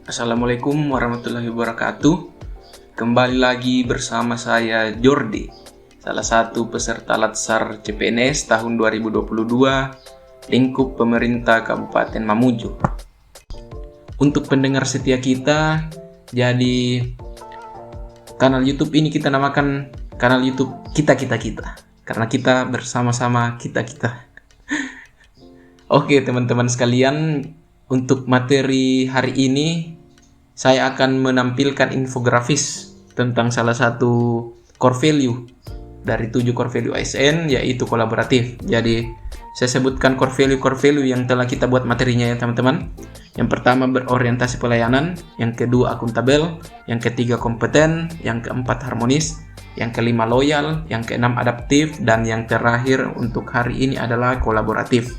Assalamualaikum warahmatullahi wabarakatuh. Kembali lagi bersama saya Jordi, salah satu peserta Latsar CPNS tahun 2022 lingkup pemerintah Kabupaten Mamuju. Untuk pendengar setia kita, jadi kanal YouTube ini kita namakan kanal YouTube kita karena kita bersama-sama kita. Oke teman-teman sekalian, untuk materi hari ini saya akan menampilkan infografis tentang salah satu core value dari 7 core value ASN, yaitu kolaboratif. Jadi saya sebutkan core value yang telah kita buat materinya ya teman-teman. Yang pertama berorientasi pelayanan, yang kedua akuntabel, yang ketiga kompeten, yang keempat harmonis, yang kelima loyal, yang keenam adaptif, dan yang terakhir untuk hari ini adalah kolaboratif.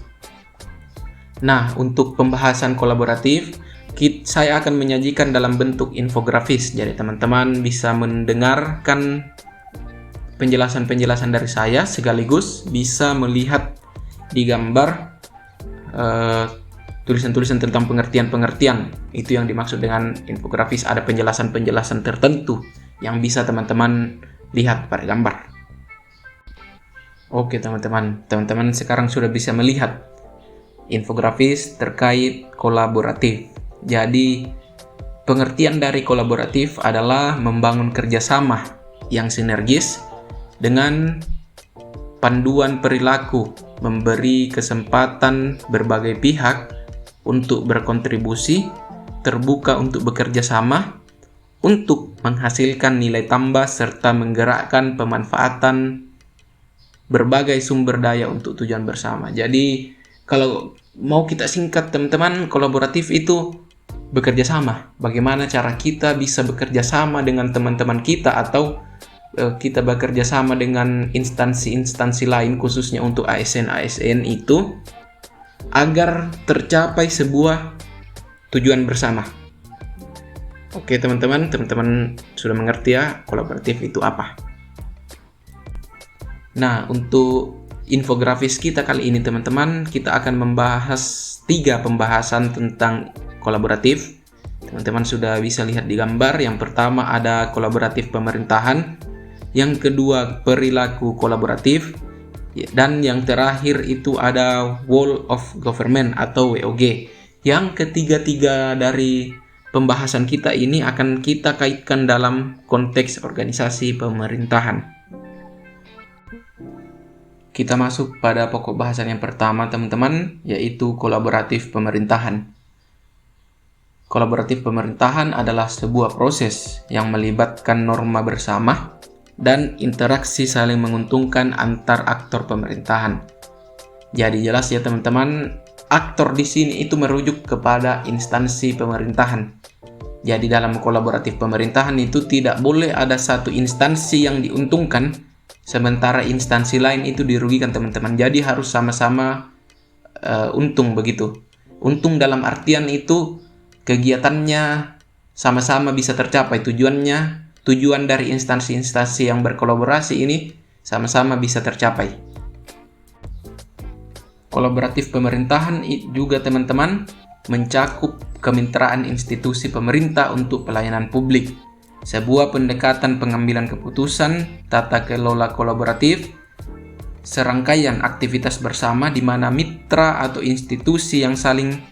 Nah, untuk pembahasan kolaboratif, saya akan menyajikan dalam bentuk infografis. Jadi teman-teman bisa mendengarkan penjelasan-penjelasan dari saya sekaligus bisa melihat di gambar tulisan-tulisan tentang pengertian-pengertian. Itu yang dimaksud dengan infografis, ada penjelasan-penjelasan tertentu yang bisa teman-teman lihat pada gambar. Oke teman-teman sekarang sudah bisa melihat infografis terkait kolaboratif. Jadi pengertian dari kolaboratif adalah membangun kerjasama yang sinergis dengan panduan perilaku, memberi kesempatan berbagai pihak untuk berkontribusi, terbuka untuk bekerja sama, untuk menghasilkan nilai tambah serta menggerakkan pemanfaatan berbagai sumber daya untuk tujuan bersama. Jadi kalau mau kita singkat teman-teman, kolaboratif itu bekerja sama. Bagaimana cara kita bisa bekerja sama dengan teman-teman kita atau kita bekerja sama dengan instansi-instansi lain khususnya untuk ASN itu agar tercapai sebuah tujuan bersama. Oke teman-teman sudah mengerti ya kolaboratif itu apa. Nah, untuk infografis kita kali ini teman-teman, kita akan membahas 3 pembahasan tentang kolaboratif. Teman-teman sudah bisa lihat di gambar. Yang pertama ada kolaboratif pemerintahan, yang kedua perilaku kolaboratif, dan yang terakhir itu ada Whole of Government atau WOG. Yang ketiga-tiga dari pembahasan kita ini akan kita kaitkan dalam konteks organisasi pemerintahan. Kita masuk pada pokok bahasan yang pertama teman-teman, yaitu kolaboratif pemerintahan. Kolaboratif pemerintahan adalah sebuah proses yang melibatkan norma bersama dan interaksi saling menguntungkan antar aktor pemerintahan. Jadi jelas ya teman-teman, aktor di sini itu merujuk kepada instansi pemerintahan. Jadi dalam kolaboratif pemerintahan itu tidak boleh ada satu instansi yang diuntungkan sementara instansi lain itu dirugikan teman-teman. Jadi harus sama-sama untung begitu. Untung dalam artian itu kegiatannya sama-sama bisa tercapai tujuan dari instansi-instansi yang berkolaborasi ini sama-sama bisa tercapai. Kolaboratif pemerintahan juga teman-teman mencakup kemitraan institusi pemerintah untuk pelayanan publik. Sebuah pendekatan pengambilan keputusan, tata kelola kolaboratif, serangkaian aktivitas bersama di mana mitra atau institusi yang saling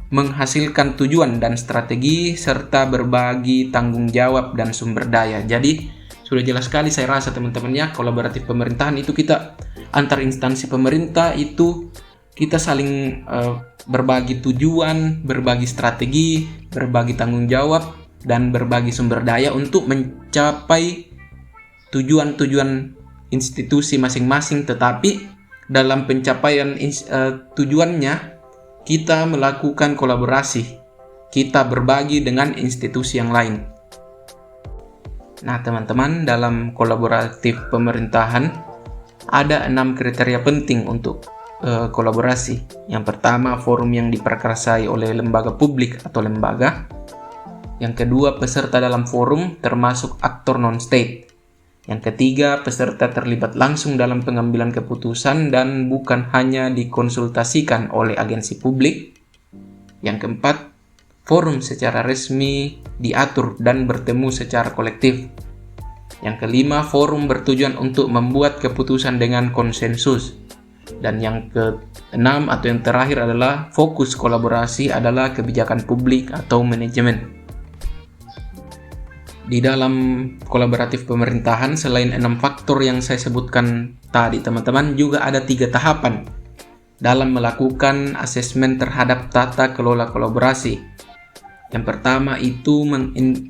menghasilkan tujuan dan strategi serta berbagi tanggung jawab dan sumber daya. Jadi sudah jelas sekali saya rasa teman-teman ya, kolaboratif pemerintahan itu kita antar instansi pemerintah itu kita saling berbagi tujuan, berbagi strategi, berbagi tanggung jawab dan berbagi sumber daya untuk mencapai tujuan-tujuan institusi masing-masing. Tetapi dalam pencapaian tujuannya kita melakukan kolaborasi, kita berbagi dengan institusi yang lain. Nah teman-teman, dalam kolaboratif pemerintahan ada 6 kriteria penting untuk kolaborasi. Yang pertama, forum yang diperakarsai oleh lembaga publik atau lembaga. Yang kedua, peserta dalam forum termasuk aktor non-state. Yang ketiga, peserta terlibat langsung dalam pengambilan keputusan dan bukan hanya dikonsultasikan oleh agensi publik. Yang keempat, forum secara resmi diatur dan bertemu secara kolektif. Yang kelima, forum bertujuan untuk membuat keputusan dengan konsensus. Dan yang keenam atau yang terakhir adalah fokus kolaborasi adalah kebijakan publik atau manajemen. Di dalam kolaboratif pemerintahan, selain 6 faktor yang saya sebutkan tadi teman-teman, juga ada 3 tahapan dalam melakukan asesmen terhadap tata kelola kolaborasi. Yang pertama itu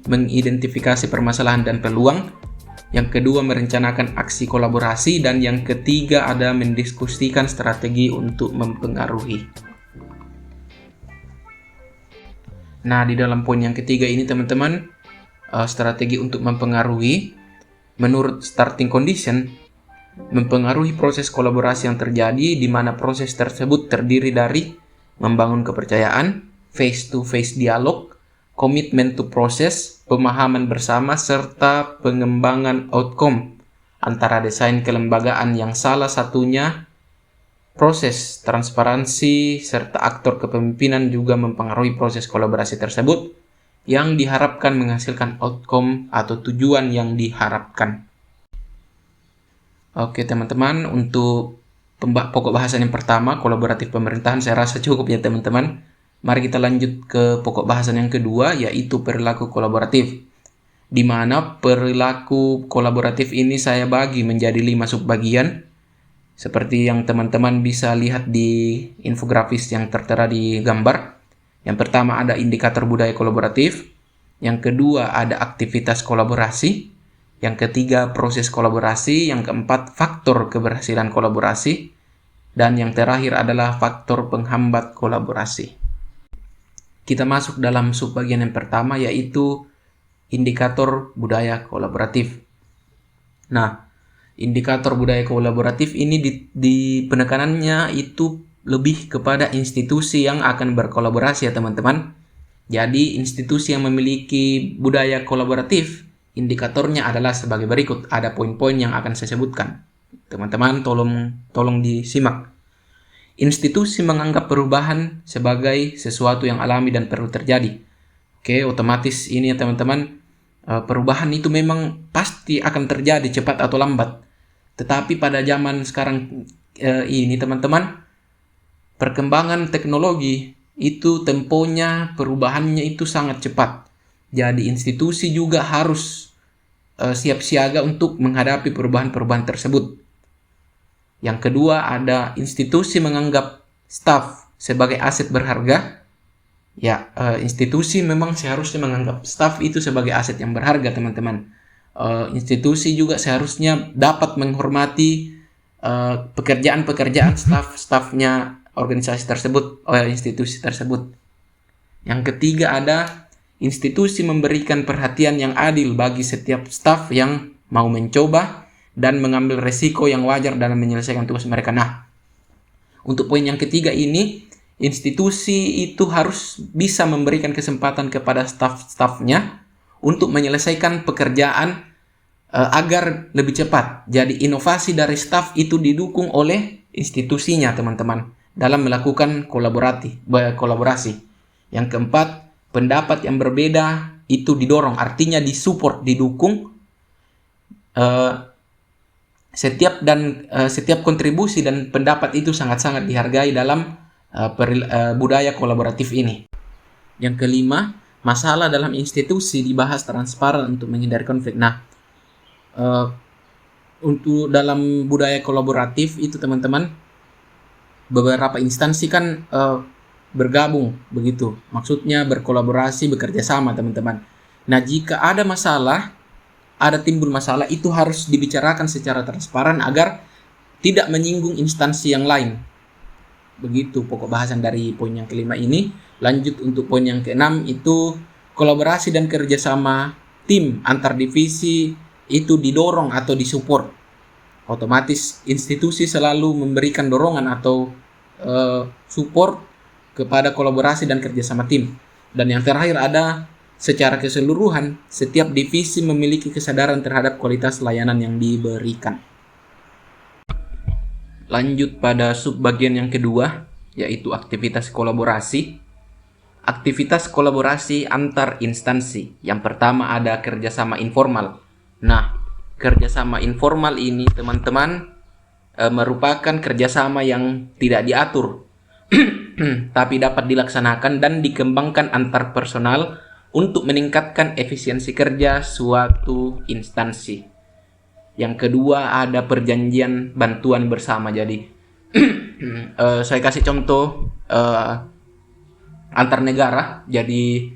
mengidentifikasi permasalahan dan peluang. Yang kedua, merencanakan aksi kolaborasi. Dan yang ketiga, ada mendiskusikan strategi untuk mempengaruhi. Nah, di dalam poin yang ketiga ini teman-teman, strategi untuk mempengaruhi, menurut starting condition, mempengaruhi proses kolaborasi yang terjadi, di mana proses tersebut terdiri dari membangun kepercayaan, face-to-face dialog, komitmen to proses, pemahaman bersama, serta pengembangan outcome antara desain kelembagaan yang salah satunya proses transparansi, serta aktor kepemimpinan juga mempengaruhi proses kolaborasi tersebut yang diharapkan menghasilkan outcome atau tujuan yang diharapkan. Oke teman-teman, untuk pokok bahasan yang pertama, kolaboratif pemerintahan, saya rasa cukup ya teman-teman. Mari kita lanjut ke pokok bahasan yang kedua, yaitu perilaku kolaboratif. Di mana perilaku kolaboratif ini saya bagi menjadi 5 subbagian. Seperti yang teman-teman bisa lihat di infografis yang tertera di gambar. Yang pertama ada indikator budaya kolaboratif. Yang kedua ada aktivitas kolaborasi. Yang ketiga proses kolaborasi. Yang keempat faktor keberhasilan kolaborasi. Dan yang terakhir adalah faktor penghambat kolaborasi. Kita masuk dalam subbagian yang pertama, yaitu indikator budaya kolaboratif. Nah, indikator budaya kolaboratif ini di penekanannya itu lebih kepada institusi yang akan berkolaborasi ya teman-teman. Jadi institusi yang memiliki budaya kolaboratif, indikatornya adalah sebagai berikut. Ada poin-poin yang akan saya sebutkan. Teman-teman tolong disimak. Institusi menganggap perubahan sebagai sesuatu yang alami dan perlu terjadi. Oke, otomatis ini ya teman-teman, perubahan itu memang pasti akan terjadi cepat atau lambat. Tetapi pada zaman sekarang ini teman-teman, perkembangan teknologi itu temponya, perubahannya itu sangat cepat. Jadi institusi juga harus siap siaga untuk menghadapi perubahan-perubahan tersebut. Yang kedua, ada institusi menganggap staf sebagai aset berharga. Ya, institusi memang seharusnya menganggap staf itu sebagai aset yang berharga, teman-teman. Institusi juga seharusnya dapat menghormati pekerjaan-pekerjaan staf-stafnya organisasi tersebut, institusi tersebut. Yang ketiga, ada institusi memberikan perhatian yang adil bagi setiap staf yang mau mencoba dan mengambil resiko yang wajar dalam menyelesaikan tugas mereka. Nah, untuk poin yang ketiga ini, institusi itu harus bisa memberikan kesempatan kepada staf-stafnya untuk menyelesaikan pekerjaan agar lebih cepat. Jadi inovasi dari staf itu didukung oleh institusinya teman-teman dalam melakukan kolaborasi. Yang keempat, pendapat yang berbeda itu didorong, artinya disupport, didukung. Setiap kontribusi dan pendapat itu sangat-sangat dihargai dalam budaya kolaboratif ini. Yang kelima, masalah dalam institusi dibahas transparan untuk menghindari konflik. Nah, untuk dalam budaya kolaboratif itu teman-teman, beberapa instansi kan bergabung begitu. Maksudnya berkolaborasi, bekerja sama teman-teman. Nah, jika ada masalah, ada timbul masalah, itu harus dibicarakan secara transparan agar tidak menyinggung instansi yang lain. Begitu pokok bahasan dari poin yang kelima ini. Lanjut untuk poin yang keenam, itu kolaborasi dan kerjasama tim antar divisi itu didorong atau disupport. Otomatis institusi selalu memberikan dorongan atau support kepada kolaborasi dan kerjasama tim. Dan yang terakhir ada secara keseluruhan, setiap divisi memiliki kesadaran terhadap kualitas layanan yang diberikan. Lanjut pada subbagian yang kedua, yaitu aktivitas kolaborasi. aktivitas kolaborasi antar instansi. Yang pertama ada kerjasama informal. Nah, kerjasama informal ini teman-teman merupakan kerjasama yang tidak diatur, tapi dapat dilaksanakan dan dikembangkan antar personal untuk meningkatkan efisiensi kerja suatu instansi. Yang kedua ada perjanjian bantuan bersama. Jadi saya kasih contoh antar negara. Jadi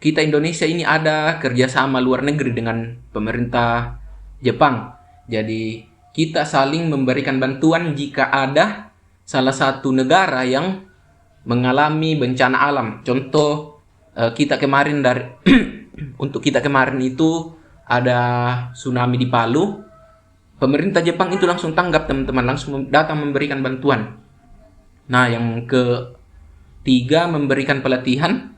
kita Indonesia ini ada kerjasama luar negeri dengan pemerintah Jepang. Jadi kita saling memberikan bantuan jika ada salah satu negara yang mengalami bencana alam. Contoh kita kemarin untuk kita kemarin itu ada tsunami di Palu. Pemerintah Jepang itu langsung tanggap teman-teman, langsung datang memberikan bantuan. Nah, yang ketiga memberikan pelatihan.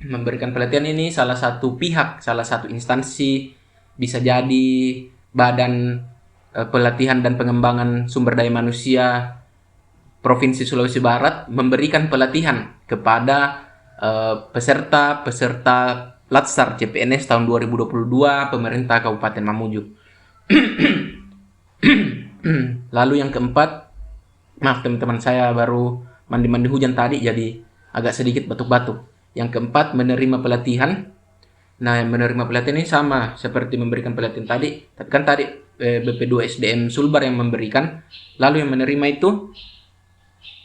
Memberikan pelatihan ini salah satu pihak, salah satu instansi, bisa jadi badan pelatihan dan pengembangan sumber daya manusia Provinsi Sulawesi Barat memberikan pelatihan kepada peserta Latsar CPNS tahun 2022 pemerintah Kabupaten Mamuju. Lalu yang keempat, maaf teman-teman, saya baru mandi hujan tadi jadi agak sedikit batuk-batuk. Yang keempat, menerima pelatihan. Nah, yang menerima pelatihan ini sama seperti memberikan pelatihan tadi, tapi kan tadi BP2 SDM Sulbar yang memberikan, lalu yang menerima itu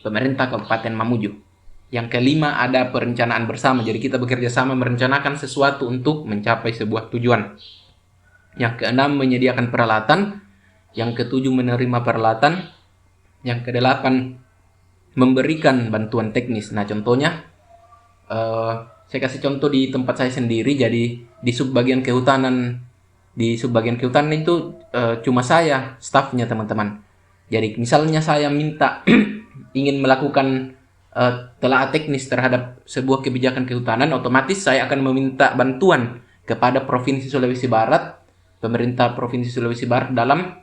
pemerintah Kabupaten Mamuju. Yang kelima ada perencanaan bersama. Jadi kita bekerja sama merencanakan sesuatu untuk mencapai sebuah tujuan. Yang keenam menyediakan peralatan. Yang ketujuh menerima peralatan. Yang kedelapan memberikan bantuan teknis. Nah, contohnya saya kasih contoh di tempat saya sendiri. Jadi di subbagian kehutanan itu cuma saya stafnya teman-teman. Jadi misalnya saya minta ingin melakukan telaah teknis terhadap sebuah kebijakan kehutanan, otomatis saya akan meminta bantuan kepada Provinsi Sulawesi Barat, pemerintah Provinsi Sulawesi Barat dalam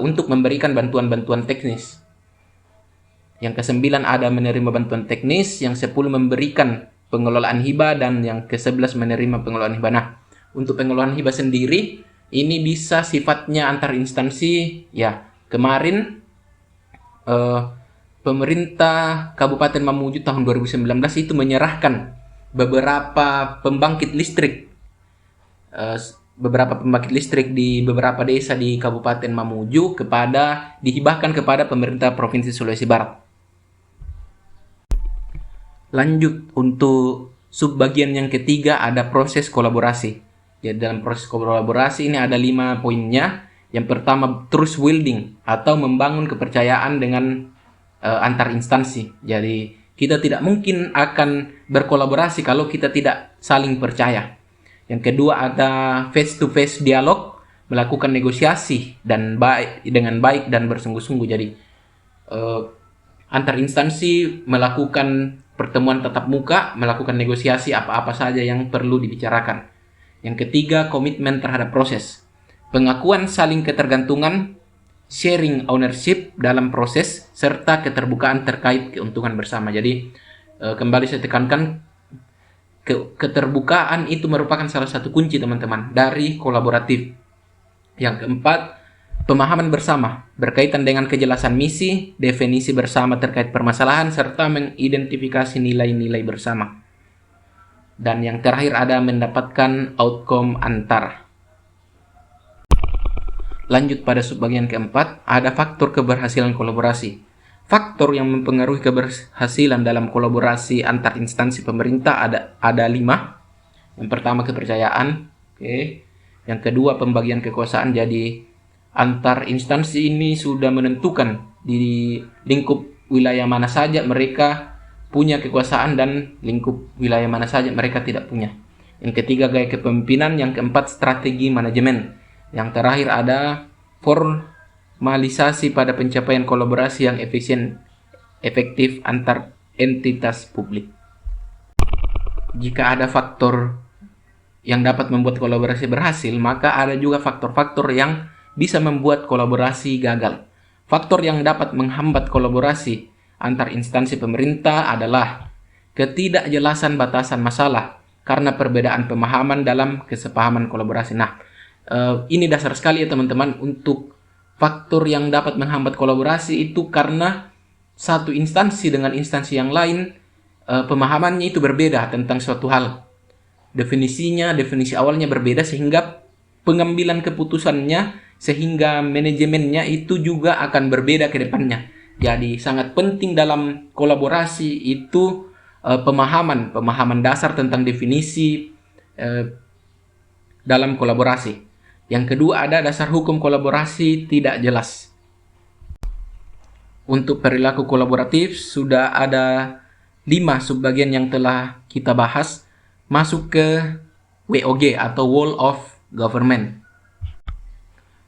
untuk memberikan bantuan-bantuan teknis. Yang ke-9 ada menerima bantuan teknis, yang 10 memberikan pengelolaan hibah, dan yang ke-11 menerima pengelolaan hibah. Nah, untuk pengelolaan hibah sendiri ini bisa sifatnya antar instansi. Ya, kemarin pemerintah Kabupaten Mamuju tahun 2019 itu menyerahkan beberapa pembangkit listrik di beberapa desa di Kabupaten Mamuju dihibahkan kepada pemerintah Provinsi Sulawesi Barat. Lanjut untuk subbagian yang ketiga ada proses kolaborasi. Jadi dalam proses kolaborasi ini ada 5 poinnya. Yang pertama trust building atau membangun kepercayaan dengan antar instansi. Jadi kita tidak mungkin akan berkolaborasi kalau kita tidak saling percaya. Yang kedua ada face to face dialog, melakukan negosiasi dengan baik dan bersungguh-sungguh. Jadi antar instansi melakukan pertemuan tatap muka, melakukan negosiasi apa-apa saja yang perlu dibicarakan. Yang ketiga komitmen terhadap proses, pengakuan saling ketergantungan, sharing ownership dalam proses, serta keterbukaan terkait keuntungan bersama. Jadi kembali saya tekankan, keterbukaan itu merupakan salah satu kunci teman-teman dari kolaboratif. Yang keempat, pemahaman bersama berkaitan dengan kejelasan misi, definisi bersama terkait permasalahan, serta mengidentifikasi nilai-nilai bersama. Dan yang terakhir ada mendapatkan outcome antara. Lanjut pada subbagian keempat, ada faktor keberhasilan kolaborasi. Faktor yang mempengaruhi keberhasilan dalam kolaborasi antar instansi pemerintah ada 5. Yang pertama kepercayaan, Yang kedua pembagian kekuasaan. Jadi antar instansi ini sudah menentukan di lingkup wilayah mana saja mereka punya kekuasaan dan lingkup wilayah mana saja mereka tidak punya. Yang ketiga gaya kepemimpinan, yang keempat strategi manajemen. Yang terakhir ada formalisasi pada pencapaian kolaborasi yang efektif antar entitas publik. Jika ada faktor yang dapat membuat kolaborasi berhasil, maka ada juga faktor-faktor yang bisa membuat kolaborasi gagal. Faktor yang dapat menghambat kolaborasi antar instansi pemerintah adalah ketidakjelasan batasan masalah karena perbedaan pemahaman dalam kesepahaman kolaborasi. Nah, ini dasar sekali ya teman-teman untuk faktor yang dapat menghambat kolaborasi itu karena satu instansi dengan instansi yang lain pemahamannya itu berbeda tentang suatu hal. Definisi awalnya berbeda sehingga pengambilan keputusannya sehingga manajemennya itu juga akan berbeda ke depannya. Jadi sangat penting dalam kolaborasi itu pemahaman dasar tentang definisi dalam kolaborasi. Yang kedua ada dasar hukum kolaborasi tidak jelas. Untuk perilaku kolaboratif sudah ada 5 subbagian yang telah kita bahas, masuk ke WOG atau Whole of Government.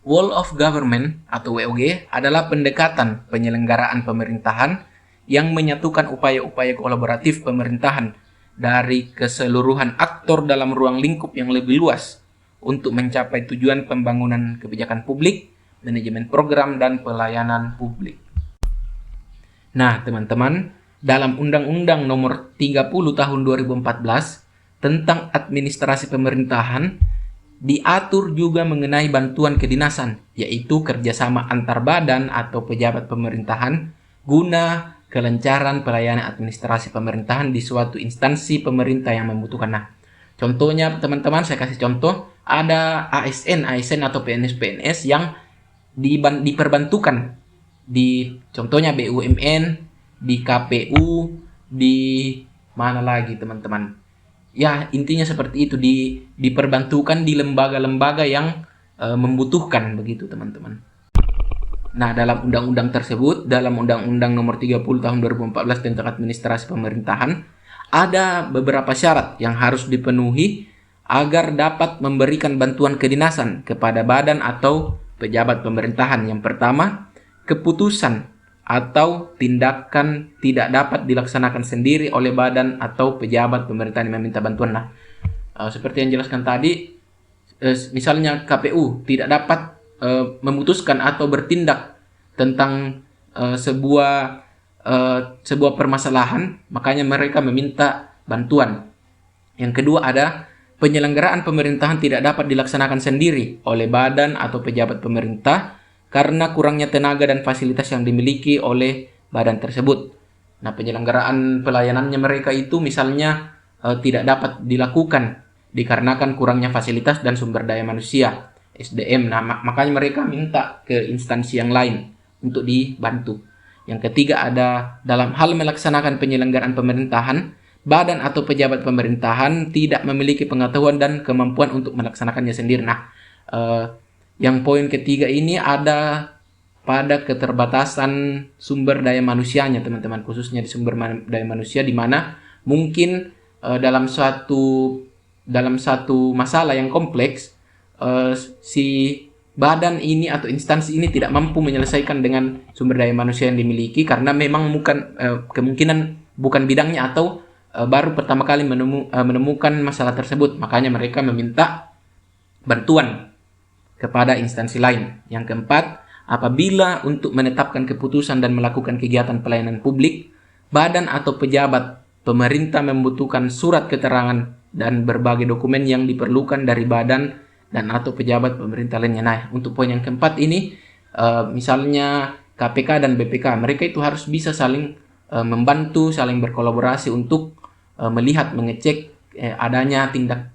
Whole of Government atau WOG adalah pendekatan penyelenggaraan pemerintahan yang menyatukan upaya-upaya kolaboratif pemerintahan dari keseluruhan aktor dalam ruang lingkup yang lebih luas untuk mencapai tujuan pembangunan kebijakan publik, manajemen program, dan pelayanan publik. Nah, teman-teman, dalam Undang-Undang Nomor 30 Tahun 2014 tentang administrasi pemerintahan diatur juga mengenai bantuan kedinasan, yaitu kerjasama antar badan atau pejabat pemerintahan guna kelancaran pelayanan administrasi pemerintahan di suatu instansi pemerintah yang membutuhkan. Nah, contohnya teman-teman, saya kasih contoh, ada ASN atau PNS yang diperbantukan di contohnya BUMN, di KPU, di mana lagi teman-teman. Ya, intinya seperti itu, diperbantukan di lembaga-lembaga yang membutuhkan begitu teman-teman. Nah, dalam undang-undang tersebut, dalam Undang-Undang Nomor 30 Tahun 2014 tentang administrasi pemerintahan, ada beberapa syarat yang harus dipenuhi agar dapat memberikan bantuan kedinasan kepada badan atau pejabat pemerintahan. Yang pertama, keputusan atau tindakan tidak dapat dilaksanakan sendiri oleh badan atau pejabat pemerintahan yang meminta bantuan. Nah, seperti yang jelaskan tadi, misalnya KPU tidak dapat memutuskan atau bertindak tentang sebuah permasalahan, makanya mereka meminta bantuan. Yang kedua ada penyelenggaraan pemerintahan tidak dapat dilaksanakan sendiri oleh badan atau pejabat pemerintah karena kurangnya tenaga dan fasilitas yang dimiliki oleh badan tersebut. Nah, penyelenggaraan pelayanannya mereka itu misalnya tidak dapat dilakukan dikarenakan kurangnya fasilitas dan sumber daya manusia, SDM. Nah, makanya mereka minta ke instansi yang lain untuk dibantu. Yang ketiga ada dalam hal melaksanakan penyelenggaraan pemerintahan, badan atau pejabat pemerintahan tidak memiliki pengetahuan dan kemampuan untuk melaksanakannya sendiri. Nah, yang poin ketiga ini ada pada keterbatasan sumber daya manusianya teman-teman, khususnya di sumber daya manusia, di mana mungkin dalam satu masalah yang kompleks si badan ini atau instansi ini tidak mampu menyelesaikan dengan sumber daya manusia yang dimiliki karena memang kemungkinan bukan bidangnya atau baru pertama kali menemukan masalah tersebut, makanya mereka meminta bantuan kepada instansi lain. Yang keempat, apabila untuk menetapkan keputusan dan melakukan kegiatan pelayanan publik, badan atau pejabat pemerintah membutuhkan surat keterangan dan berbagai dokumen yang diperlukan dari badan dan atau pejabat pemerintah lainnya. Nah, untuk poin yang keempat ini, misalnya KPK dan BPK, mereka itu harus bisa saling membantu, saling berkolaborasi untuk melihat, mengecek adanya tindak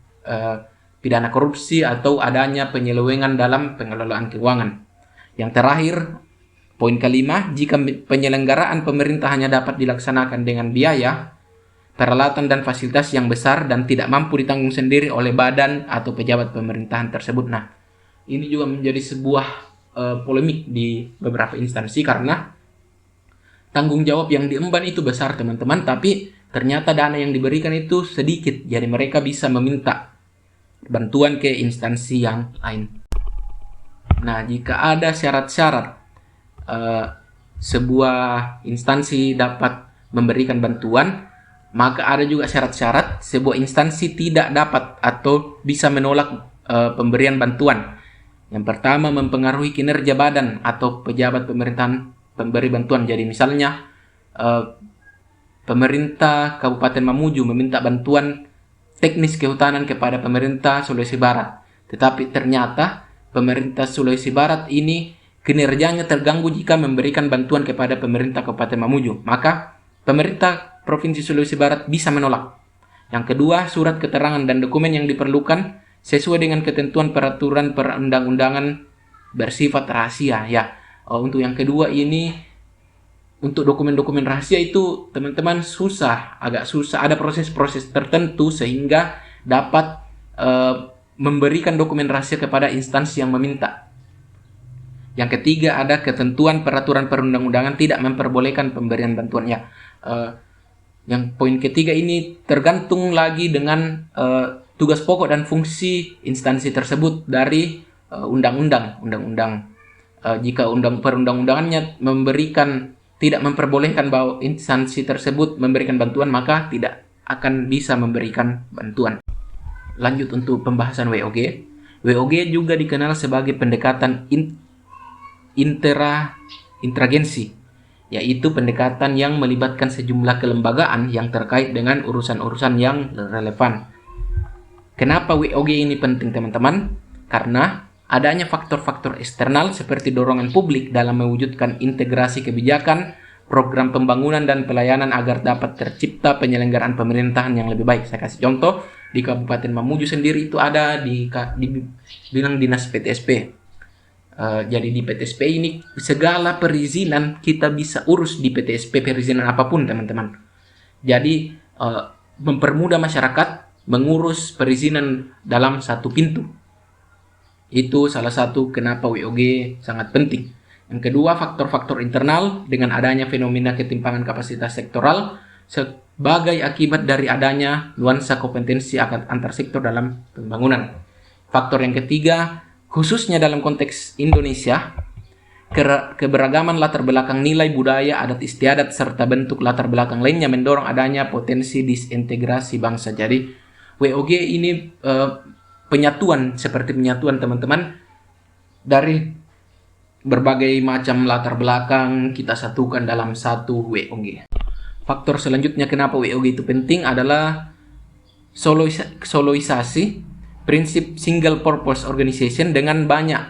pidana korupsi atau adanya penyelewengan dalam pengelolaan keuangan. Yang terakhir, poin kelima, jika penyelenggaraan pemerintah hanya dapat dilaksanakan dengan biaya, peralatan dan fasilitas yang besar dan tidak mampu ditanggung sendiri oleh badan atau pejabat pemerintahan tersebut. Nah, ini juga menjadi sebuah polemik di beberapa instansi karena tanggung jawab yang diemban itu besar teman-teman, tapi ternyata dana yang diberikan itu sedikit, jadi mereka bisa meminta bantuan ke instansi yang lain. Nah, jika ada syarat-syarat sebuah instansi dapat memberikan bantuan, maka ada juga syarat-syarat sebuah instansi tidak dapat atau bisa menolak pemberian bantuan. Yang pertama, mempengaruhi kinerja badan atau pejabat pemerintahan pemberi bantuan. Jadi misalnya pemerintah Kabupaten Mamuju meminta bantuan teknis kehutanan kepada pemerintah Sulawesi Barat. Tetapi ternyata pemerintah Sulawesi Barat ini kinerjanya terganggu jika memberikan bantuan kepada pemerintah Kabupaten Mamuju. Maka pemerintah Provinsi Sulawesi Barat bisa menolak. Yang kedua, surat keterangan dan dokumen yang diperlukan sesuai dengan ketentuan peraturan perundang-undangan bersifat rahasia. Ya, untuk yang kedua ini, untuk dokumen-dokumen rahasia itu teman-teman agak susah. Ada proses-proses tertentu sehingga dapat memberikan dokumen rahasia kepada instansi yang meminta. Yang ketiga, ada ketentuan peraturan perundang-undangan tidak memperbolehkan pemberian bantuan. Ya, yang poin ketiga ini tergantung lagi dengan tugas pokok dan fungsi instansi tersebut dari undang-undang. Jika perundang-undangannya tidak memperbolehkan bahwa instansi tersebut memberikan bantuan, maka tidak akan bisa memberikan bantuan. Lanjut untuk pembahasan WOG. WOG juga dikenal sebagai pendekatan interagensi, yaitu pendekatan yang melibatkan sejumlah kelembagaan yang terkait dengan urusan-urusan yang relevan. Kenapa WOG ini penting, teman-teman? Karena adanya faktor-faktor eksternal seperti dorongan publik dalam mewujudkan integrasi kebijakan, program pembangunan dan pelayanan agar dapat tercipta penyelenggaraan pemerintahan yang lebih baik. Saya kasih contoh, di Kabupaten Mamuju sendiri itu ada bilang dinas PTSP. Jadi di PTSP ini segala perizinan kita bisa urus di PTSP, perizinan apapun, teman-teman. Jadi mempermudah masyarakat mengurus perizinan dalam satu pintu. Itu salah satu kenapa WOG sangat penting. Yang kedua, faktor-faktor internal dengan adanya fenomena ketimpangan kapasitas sektoral sebagai akibat dari adanya nuansa kompetensi antar sektor dalam pembangunan. Faktor yang ketiga, khususnya dalam konteks Indonesia, keberagaman latar belakang nilai budaya, adat istiadat, serta bentuk latar belakang lainnya mendorong adanya potensi disintegrasi bangsa. Jadi WOG ini seperti penyatuan teman-teman dari berbagai macam latar belakang kita satukan dalam satu WOG. Faktor selanjutnya kenapa WOG itu penting adalah soloisasi, prinsip single purpose organization dengan banyak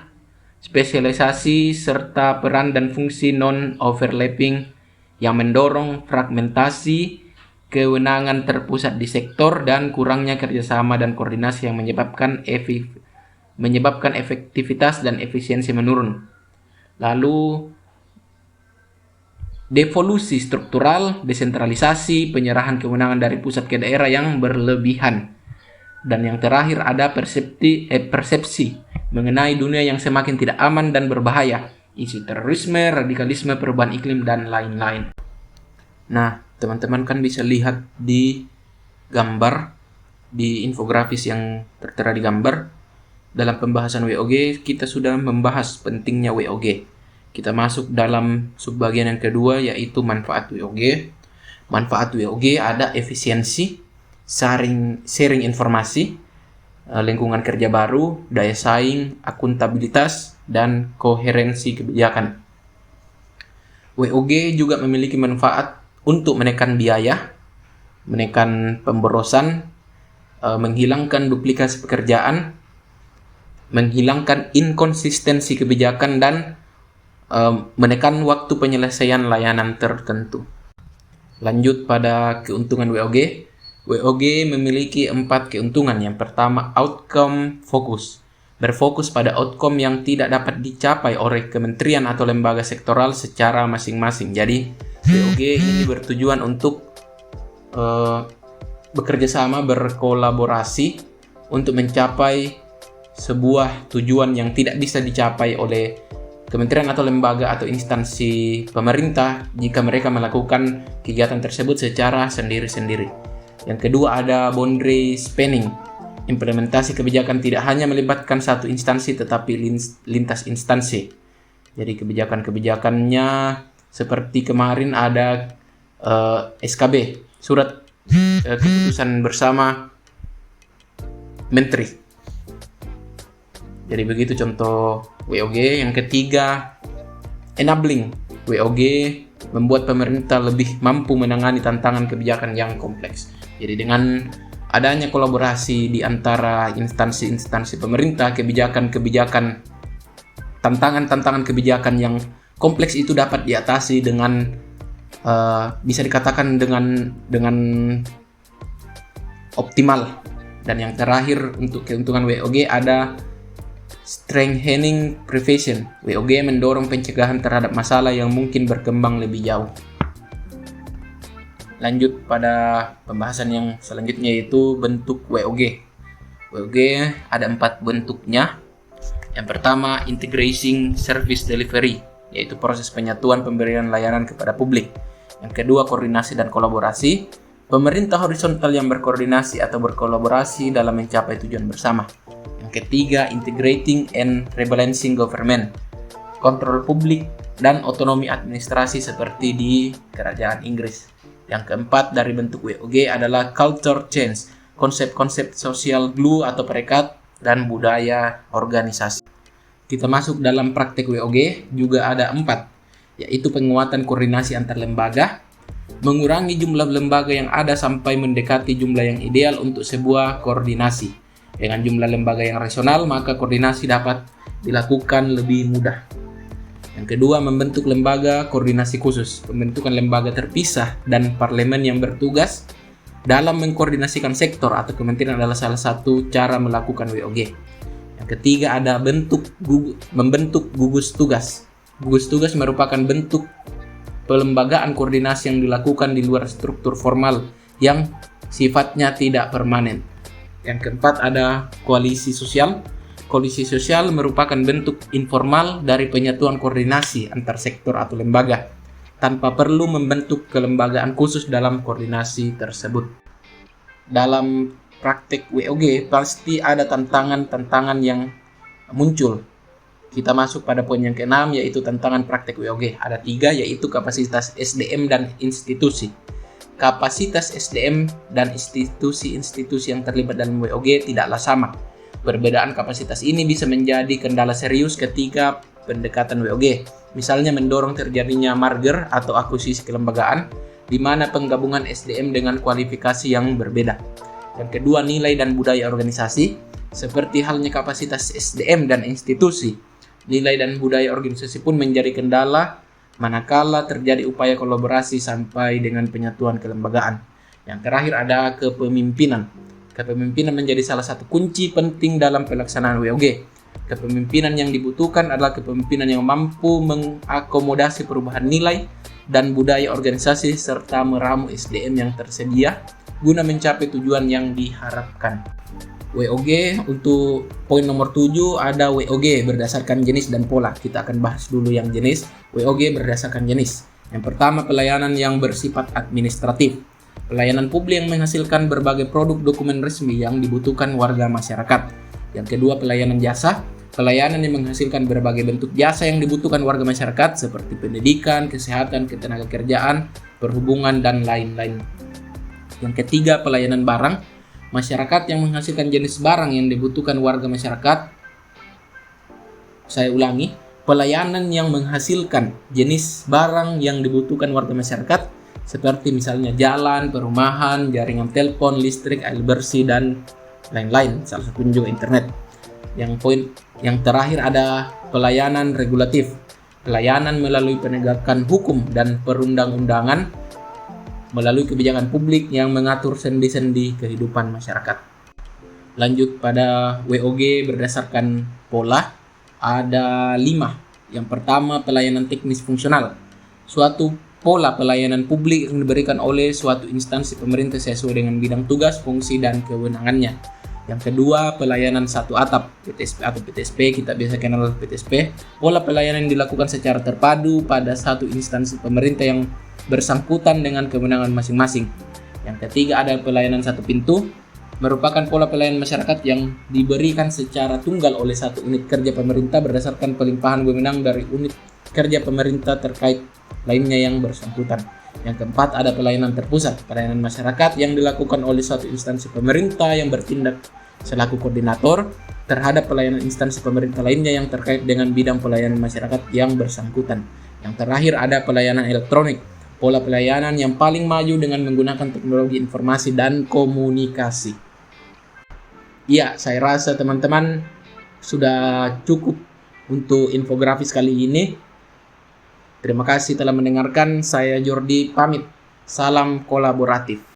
spesialisasi serta peran dan fungsi non-overlapping yang mendorong fragmentasi, kewenangan terpusat di sektor, dan kurangnya kerjasama dan koordinasi yang menyebabkan efektivitas dan efisiensi menurun. Lalu devolusi struktural, desentralisasi, penyerahan kewenangan dari pusat ke daerah yang berlebihan. Dan yang terakhir ada persepsi mengenai dunia yang semakin tidak aman dan berbahaya, isu terorisme, radikalisme, perubahan iklim, dan lain-lain. Nah, teman-teman kan bisa lihat di gambar, di infografis yang tertera di gambar. Dalam pembahasan WOG, kita sudah membahas pentingnya WOG. Kita masuk dalam subbagian yang kedua, yaitu manfaat WOG. Manfaat WOG ada efisiensi, sharing informasi, lingkungan kerja baru, daya saing, akuntabilitas, dan koherensi kebijakan. WOG juga memiliki manfaat untuk menekan biaya, menekan pemborosan, menghilangkan duplikasi pekerjaan, menghilangkan inkonsistensi kebijakan, dan menekan waktu penyelesaian layanan tertentu. Lanjut pada keuntungan WOG. WOG memiliki 4 keuntungan. Yang pertama, outcome focus. Berfokus pada outcome yang tidak dapat dicapai oleh kementerian atau lembaga sektoral secara masing-masing. Jadi, WOG ini bertujuan untuk bekerja sama, berkolaborasi untuk mencapai sebuah tujuan yang tidak bisa dicapai oleh kementerian atau lembaga atau instansi pemerintah jika mereka melakukan kegiatan tersebut secara sendiri-sendiri. Yang kedua ada boundary spanning. Implementasi kebijakan tidak hanya melibatkan satu instansi tetapi lintas instansi. Jadi kebijakan-kebijakannya seperti kemarin ada SKB, surat keputusan bersama menteri. Jadi begitu contoh WOG. Yang ketiga, enabling. WOG membuat pemerintah lebih mampu menangani tantangan kebijakan yang kompleks. Jadi dengan adanya kolaborasi di antara instansi-instansi pemerintah, tantangan-tantangan kebijakan yang kompleks itu dapat diatasi dengan bisa dikatakan dengan optimal. Dan yang terakhir untuk keuntungan WOG ada strengthening prevention. WOG mendorong pencegahan terhadap masalah yang mungkin berkembang lebih jauh. Lanjut pada pembahasan yang selanjutnya, yaitu bentuk WOG. WOG ada 4 bentuknya. Yang pertama, integrating service delivery, yaitu proses penyatuan pemberian layanan kepada publik. Yang kedua, koordinasi dan kolaborasi, pemerintah horizontal yang berkoordinasi atau berkolaborasi dalam mencapai tujuan bersama. Yang ketiga, integrating and rebalancing government, kontrol publik dan otonomi administrasi seperti di Kerajaan Inggris. Yang keempat dari bentuk WOG adalah culture change, konsep-konsep social glue atau perekat dan budaya organisasi. Kita masuk dalam praktek WOG juga ada 4, yaitu penguatan koordinasi antar lembaga, mengurangi jumlah lembaga yang ada sampai mendekati jumlah yang ideal untuk sebuah koordinasi. Dengan jumlah lembaga yang rasional, maka koordinasi dapat dilakukan lebih mudah. Yang kedua, membentuk lembaga koordinasi khusus, pembentukan lembaga terpisah dan parlemen yang bertugas dalam mengkoordinasikan sektor atau kementerian adalah salah satu cara melakukan WOG. Yang ketiga ada membentuk gugus tugas. Gugus tugas merupakan bentuk pelembagaan koordinasi yang dilakukan di luar struktur formal yang sifatnya tidak permanen. Yang keempat ada koalisi sosial. Koalisi sosial merupakan bentuk informal dari penyatuan koordinasi antar sektor atau lembaga, tanpa perlu membentuk kelembagaan khusus dalam koordinasi tersebut. Dalam praktik WOG pasti ada tantangan-tantangan yang muncul. Kita masuk pada poin yang ke-6, yaitu tantangan praktik WOG. Ada 3, yaitu kapasitas SDM dan institusi. Kapasitas SDM dan institusi-institusi yang terlibat dalam WOG tidaklah sama. Perbedaan kapasitas ini bisa menjadi kendala serius ketika pendekatan WOG. Misalnya mendorong terjadinya merger atau akuisisi kelembagaan, di mana penggabungan SDM dengan kualifikasi yang berbeda. Yang kedua, nilai dan budaya organisasi. Seperti halnya kapasitas SDM dan institusi, nilai dan budaya organisasi pun menjadi kendala manakala terjadi upaya kolaborasi sampai dengan penyatuan kelembagaan. Yang terakhir ada kepemimpinan. Kepemimpinan menjadi salah satu kunci penting dalam pelaksanaan WOG. Kepemimpinan yang dibutuhkan adalah kepemimpinan yang mampu mengakomodasi perubahan nilai dan budaya organisasi serta meramu SDM yang tersedia guna mencapai tujuan yang diharapkan. WOG untuk poin nomor 7 ada WOG berdasarkan jenis dan pola. Kita akan bahas dulu yang jenis. WOG berdasarkan jenis. Yang pertama, pelayanan yang bersifat administratif. Pelayanan publik yang menghasilkan berbagai produk dokumen resmi yang dibutuhkan warga masyarakat. Yang kedua, pelayanan jasa. Pelayanan yang menghasilkan berbagai bentuk jasa yang dibutuhkan warga masyarakat seperti pendidikan, kesehatan, ketenagakerjaan, perhubungan, dan lain-lain. Yang ketiga, pelayanan barang. Masyarakat yang menghasilkan jenis barang yang dibutuhkan warga masyarakat. Saya ulangi, pelayanan yang menghasilkan jenis barang yang dibutuhkan warga masyarakat seperti misalnya jalan, perumahan, jaringan telepon, listrik, air bersih, dan lain-lain, salah satunya juga internet. Yang poin yang terakhir ada pelayanan regulatif. Pelayanan melalui penegakan hukum dan perundang-undangan melalui kebijakan publik yang mengatur sendi-sendi kehidupan masyarakat. Lanjut pada WOG berdasarkan pola, ada 5. Yang pertama, pelayanan teknis fungsional. Suatu pola pelayanan publik yang diberikan oleh suatu instansi pemerintah sesuai dengan bidang tugas, fungsi, dan kewenangannya. Yang kedua, pelayanan satu atap, PTSP atau PTSP, kita biasa kenal PTSP. Pola pelayanan yang dilakukan secara terpadu pada satu instansi pemerintah yang bersangkutan dengan kewenangan masing-masing. Yang ketiga ada pelayanan satu pintu, merupakan pola pelayanan masyarakat yang diberikan secara tunggal oleh satu unit kerja pemerintah berdasarkan pelimpahan wewenang dari unit kerja pemerintah terkait lainnya yang bersangkutan. Yang keempat ada pelayanan terpusat, pelayanan masyarakat yang dilakukan oleh suatu instansi pemerintah yang bertindak selaku koordinator terhadap pelayanan instansi pemerintah lainnya yang terkait dengan bidang pelayanan masyarakat yang bersangkutan. Yang terakhir ada pelayanan elektronik, pola pelayanan yang paling maju dengan menggunakan teknologi informasi dan komunikasi. Ya, saya rasa teman-teman sudah cukup untuk infografis kali ini. Terima kasih telah mendengarkan. Saya Jordi pamit. Salam kolaboratif.